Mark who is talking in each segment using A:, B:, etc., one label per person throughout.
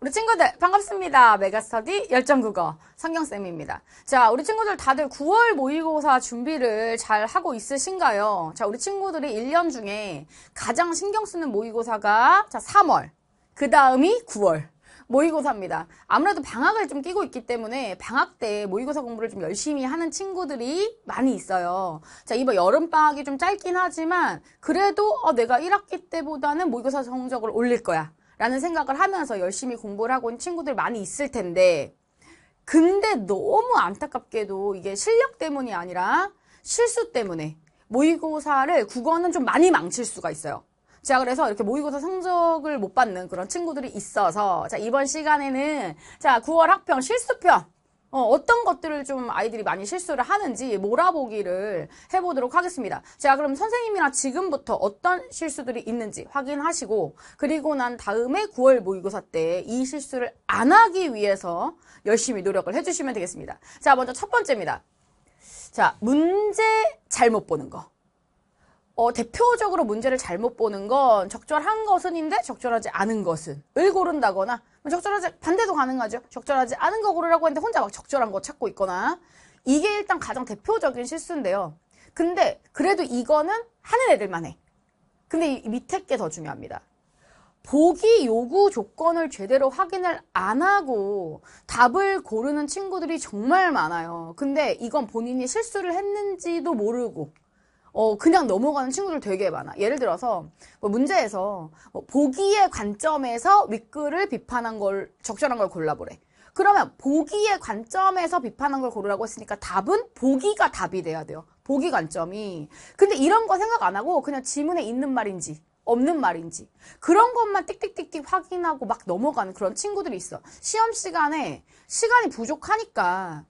A: 우리 친구들 반갑습니다. 메가스터디 열정국어 성경쌤입니다. 자, 우리 친구들 다들 9월 모의고사 준비를 잘 하고 있으신가요? 자, 우리 친구들이 1년 중에 가장 신경 쓰는 모의고사가 3월, 그 다음이 9월 모의고사입니다. 아무래도 방학을 좀 끼고 있기 때문에 방학 때 모의고사 공부를 좀 열심히 하는 친구들이 많이 있어요. 자, 이번 여름방학이 좀 짧긴 하지만 그래도 내가 1학기 때보다는 모의고사 성적을 올릴 거야 라는 생각을 하면서 열심히 공부를 하고 있는 친구들 많이 있을 텐데, 근데 너무 안타깝게도 이게 실력 때문이 아니라 실수 때문에 모의고사를 국어는 좀 많이 망칠 수가 있어요. 자, 그래서 이렇게 모의고사 성적을 못 받는 그런 친구들이 있어서, 자, 이번 시간에는 9월 학평 실수편, 어떤 것들을 좀 아이들이 많이 실수를 하는지 몰아보기를 해보도록 하겠습니다. 자, 그럼 선생님이랑 지금부터 어떤 실수들이 있는지 확인하시고, 그리고 난 다음에 9월 모의고사 때 이 실수를 안 하기 위해서 열심히 노력을 해주시면 되겠습니다. 자, 먼저 첫 번째입니다. 자, 문제 잘못 보는 거. 대표적으로 문제를 잘못 보는 건 적절한 것은인데 적절하지 않은 것은 을 고른다거나, 적절하지 반대도 가능하죠. 적절하지 않은 거 고르라고 했는데 혼자 막 적절한 거 찾고 있거나, 이게 일단 가장 대표적인 실수인데요. 근데 그래도 이거는 하는 애들만 해. 근데 이 밑에 게 더 중요합니다. 보기 요구 조건을 제대로 확인을 안 하고 답을 고르는 친구들이 정말 많아요. 근데 이건 본인이 실수를 했는지도 모르고 그냥 넘어가는 친구들 되게 많아. 예를 들어서 문제에서 보기의 관점에서 윗글을 비판한 걸, 적절한 걸 골라보래. 그러면 보기의 관점에서 비판한 걸 고르라고 했으니까 답은 보기가 답이 돼야 돼요. 보기 관점이. 근데 이런 거 생각 안 하고 그냥 지문에 있는 말인지 없는 말인지 그런 것만 띡띡띡띡 확인하고 막 넘어가는 그런 친구들이 있어. 시험 시간에 시간이 부족하니까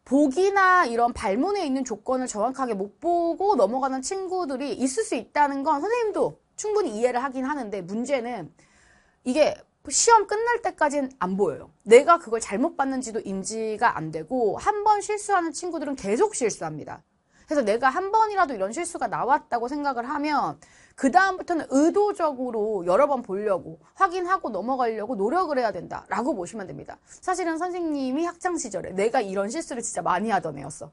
A: 보기나 이런 발문에 있는 조건을 정확하게 못 보고 넘어가는 친구들이 있을 수 있다는 건 선생님도 충분히 이해를 하긴 하는데, 문제는 이게 시험 끝날 때까지는 안 보여요. 내가 그걸 잘못 봤는지도 인지가 안 되고, 한 번 실수하는 친구들은 계속 실수합니다. 그래서 내가 한 번이라도 이런 실수가 나왔다고 생각을 하면 그 다음부터는 의도적으로 여러 번 보려고 확인하고 넘어가려고 노력을 해야 된다라고 보시면 됩니다. 사실은 선생님이 학창시절에 내가 이런 실수를 진짜 많이 하던 애였어.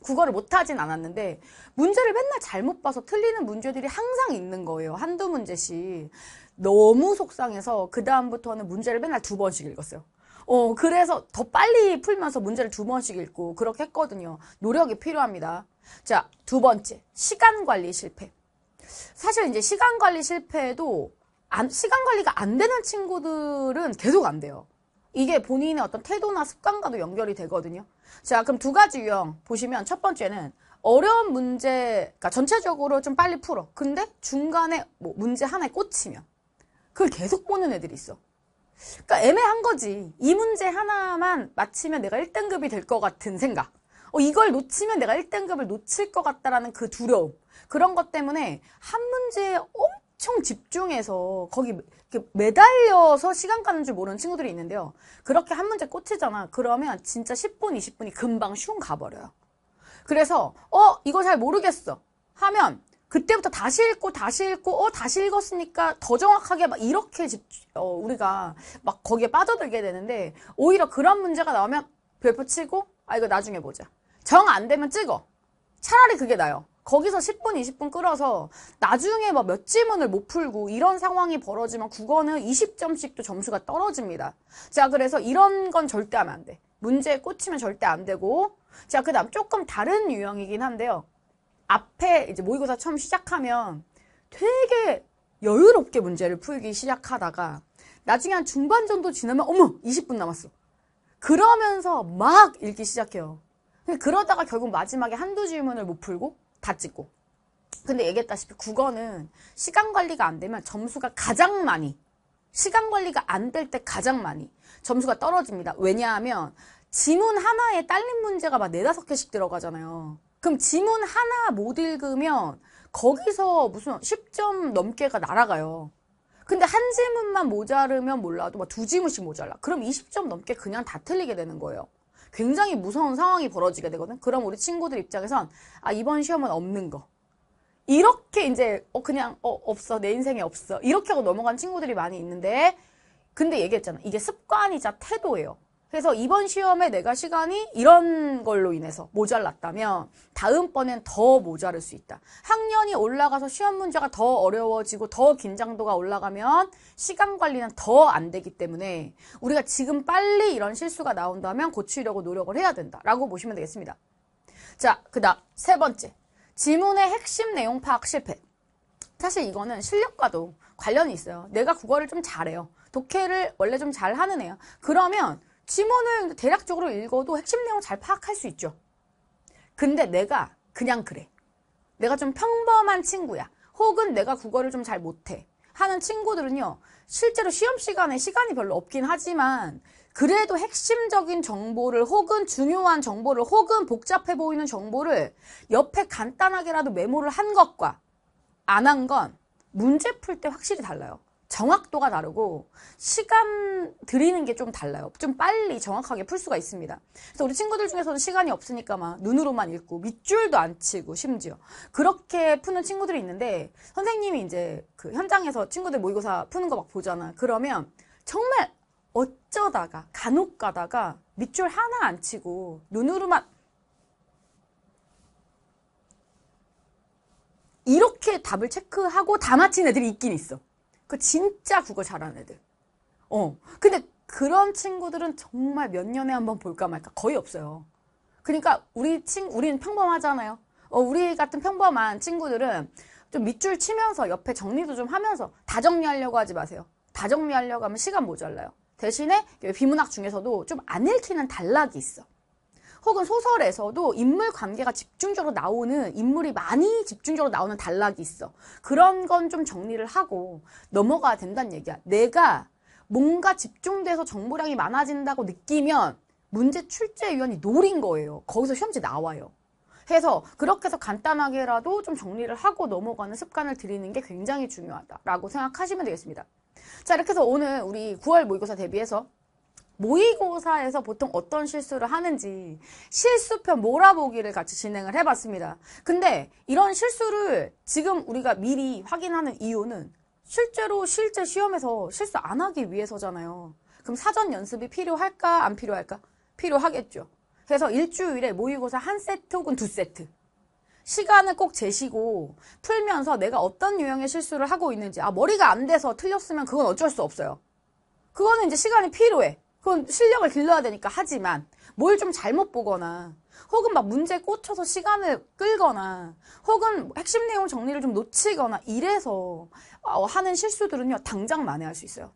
A: 국어를 못하진 않았는데 문제를 맨날 잘못 봐서 틀리는 문제들이 항상 있는 거예요. 한두 문제씩. 너무 속상해서 그 다음부터는 문제를 맨날 2번씩 읽었어요. 그래서 더 빨리 풀면서 문제를 2번씩 읽고 그렇게 했거든요. 노력이 필요합니다. 자, 두 번째, 시간 관리 실패. 사실 이제 시간 관리 실패도 시간 관리가 안 되는 친구들은 계속 안 돼요. 이게 본인의 어떤 태도나 습관과도 연결이 되거든요. 자, 그럼 두 가지 유형 보시면, 첫 번째는 어려운 문제, 그러니까 전체적으로 좀 빨리 풀어. 근데 중간에 문제 하나에 꽂히면 그걸 계속 보는 애들이 있어. 그러니까 애매한 거지. 이 문제 하나만 맞히면 내가 1등급이 될 것 같은 생각. 이걸 놓치면 내가 1등급을 놓칠 것 같다라는 그 두려움. 그런 것 때문에 한 문제에 엄청 집중해서 거기 이렇게 매달려서 시간 가는 줄 모르는 친구들이 있는데요. 그렇게 한 문제 꽂히잖아. 그러면 진짜 10분, 20분이 금방 슝 가버려요. 그래서 이거 잘 모르겠어 하면 그때부터 다시 읽고 다시 읽었으니까 더 정확하게 막 이렇게 우리가 막 거기에 빠져들게 되는데, 오히려 그런 문제가 나오면 별표 치고 이거 나중에 보자. 정 안 되면 찍어. 차라리 그게 나아요. 거기서 10분, 20분 끌어서 나중에 막 몇 지문을 못 풀고 이런 상황이 벌어지면 국어는 20점씩도 점수가 떨어집니다. 자, 그래서 이런 건 절대 하면 안 돼. 문제에 꽂히면 절대 안 되고. 자, 그 다음 조금 다른 유형이긴 한데요. 앞에 이제 모의고사 처음 시작하면 되게 여유롭게 문제를 풀기 시작하다가 나중에 한 중반 정도 지나면 20분 남았어. 그러면서 막 읽기 시작해요. 그러다가 결국 마지막에 한두 질문을 못 풀고 다 찍고. 근데 얘기했다시피 국어는 시간 관리가 안 되면 점수가 가장 많이, 시간 관리가 안 될 때 가장 많이 점수가 떨어집니다. 왜냐하면 지문 하나에 딸린 문제가 막 4-5개씩 들어가잖아요. 그럼 지문 하나 못 읽으면 거기서 무슨 10점 넘게가 날아가요. 근데 한 지문만 모자르면 몰라도 막 2지문씩 모자라. 그럼 20점 넘게 그냥 다 틀리게 되는 거예요. 굉장히 무서운 상황이 벌어지게 되거든. 그럼 우리 친구들 입장에선 이번 시험은 없는 거. 이렇게 이제 그냥 없어. 내 인생에 없어. 이렇게 하고 넘어간 친구들이 많이 있는데, 근데 얘기했잖아. 이게 습관이자 태도예요. 그래서 이번 시험에 내가 시간이 이런 걸로 인해서 모자랐다면 다음번엔 더 모자랄 수 있다. 학년이 올라가서 시험 문제가 더 어려워지고 더 긴장도가 올라가면 시간 관리는 더 안 되기 때문에 우리가 지금 빨리 이런 실수가 나온다면 고치려고 노력을 해야 된다라고 보시면 되겠습니다. 자, 그다음 세 번째. 지문의 핵심 내용 파악 실패. 사실 이거는 실력과도 관련이 있어요. 내가 국어를 좀 잘해요. 독해를 원래 좀 잘하는 애야. 그러면 지문을 대략적으로 읽어도 핵심 내용 잘 파악할 수 있죠. 근데 내가 그냥 그래. 내가 좀 평범한 친구야. 혹은 내가 국어를 좀 잘 못해 하는 친구들은요. 실제로 시험 시간에 시간이 별로 없긴 하지만 그래도 핵심적인 정보를 혹은 중요한 정보를 혹은 복잡해 보이는 정보를 옆에 간단하게라도 메모를 한 것과 안 한 건 문제 풀 때 확실히 달라요. 정확도가 다르고 시간 들이는 게 좀 달라요. 좀 빨리 정확하게 풀 수가 있습니다. 그래서 우리 친구들 중에서는 시간이 없으니까 막 눈으로만 읽고 밑줄도 안 치고 심지어 그렇게 푸는 친구들이 있는데 선생님이 이제 그 현장에서 친구들 모의고사 푸는 거 막 보잖아. 그러면 정말 어쩌다가 간혹 가다가 밑줄 하나 안 치고 눈으로만 이렇게 답을 체크하고 다 맞힌 애들이 있긴 있어. 그 진짜 국어 잘하는 애들. 근데 그런 친구들은 정말 몇 년에 한번 볼까 말까 거의 없어요. 그러니까 우리는 평범하잖아요. 우리 같은 평범한 친구들은 좀 밑줄 치면서 옆에 정리도 좀 하면서 다 정리하려고 하지 마세요. 다 정리하려고 하면 시간 모자라요. 대신에 비문학 중에서도 좀 안 읽히는 단락이 있어. 혹은 소설에서도 인물 관계가 집중적으로 나오는, 인물이 많이 집중적으로 나오는 단락이 있어. 그런 건 좀 정리를 하고 넘어가야 된다는 얘기야. 내가 뭔가 집중돼서 정보량이 많아진다고 느끼면 문제 출제위원이 노린 거예요. 거기서 시험지 나와요. 해서 그렇게 해서 간단하게라도 좀 정리를 하고 넘어가는 습관을 들이는 게 굉장히 중요하다라고 생각하시면 되겠습니다. 자, 이렇게 해서 오늘 우리 9월 모의고사 대비해서 모의고사에서 보통 어떤 실수를 하는지 실수편 몰아보기를 같이 진행을 해봤습니다. 근데 이런 실수를 지금 우리가 미리 확인하는 이유는 실제 시험에서 실수 안 하기 위해서잖아요. 그럼 사전 연습이 필요할까 안 필요할까? 필요하겠죠. 그래서 일주일에 모의고사 한 세트 혹은 두 세트 시간을 꼭 재시고 풀면서 내가 어떤 유형의 실수를 하고 있는지 머리가 안 돼서 틀렸으면 그건 어쩔 수 없어요. 그거는 이제 시간이 필요해. 그건 실력을 길러야 되니까. 하지만 뭘 좀 잘못 보거나 혹은 막 문제에 꽂혀서 시간을 끌거나 혹은 핵심 내용 정리를 좀 놓치거나 이래서 하는 실수들은요. 당장 만회할 수 있어요.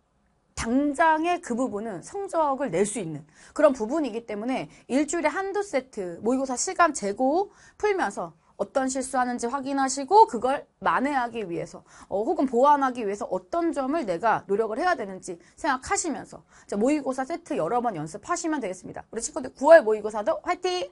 A: 당장에 그 부분은 성적을 낼 수 있는 그런 부분이기 때문에 일주일에 한두 세트 모의고사 시간 재고 풀면서 어떤 실수하는지 확인하시고 그걸 만회하기 위해서 혹은 보완하기 위해서 어떤 점을 내가 노력을 해야 되는지 생각하시면서 모의고사 세트 여러 번 연습하시면 되겠습니다. 우리 친구들 9월 모의고사도 화이팅!